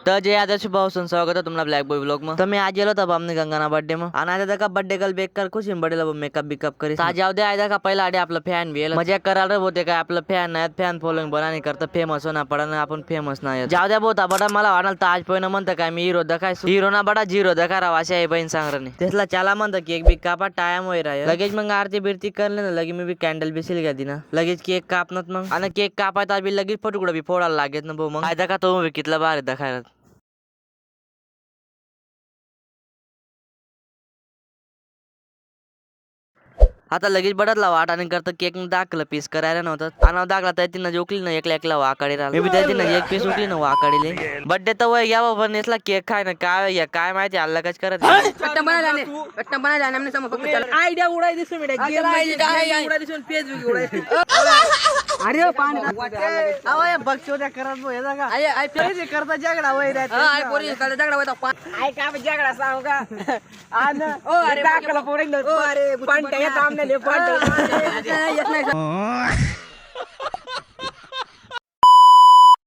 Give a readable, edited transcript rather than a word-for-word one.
तर जय आदर्श भाऊसन स्वागत है तुम्हाला ब्लॅक बॉय ब्लॉग में। तो मैं आज गेलो होता अपने गंगाना बर्थडे में आणि आता का बर्थडे कल बेक कर खुश बर्थडे मेकअप बिकअप करी आज जाऊ दे आयदा का पहिला आडे आपलं फॅन वेल मजा करायला होते काय आपलं फॅन नाही फॅन फॉलोइंग बनानी करता फेमस होना पडा ना आपण फेमस नाही जाऊ द्या बोता बडा मला वाटलं तर आज पहिलं म्हणतं काय मी हिरो दखाय हिरो ना बडा झिरो दखा राव अशी आहे बहीण सांगरणे त्याला चला म्हणतं केक बिक कापा टाइम होई राय लगेच मग आरती बिरती करले ना लगे मी बी कॅन्डल बिसिल घ्या ना लगेच केक कापनात मग आणि केक कापायचा बी लगेच फटुकडा बी फोडायला लागेल ना भाऊ मग आयदा का तो कितला भारी दखायला आता लगेच बडतला वाट आणि करता केक दाखलं पीस करायला नव्हतं आणि दाखला तर तिनं जोकली ना एकला एकला वाकाडी राहिला मी बी त्या तिनं एक पीस उकली ना वाकाडीले बर्थडे तर वय घ्यावं पण नेसला केक खाय ना काय काय माहिती अल्ला कच करत आयडिया उडाय दिसून मिळाली उडाय दिसून फेसबुक उडाय अरे पाणी अवय बक्षोद्या करत बो हे जागा आय फेज करता झगडा वय रे आय पोरी करता झगडा होता आय का झगडा सांगू का आन ओ अरे दाखला पोरेंग ओ अरे पण त्या सामने ले पण येत नाही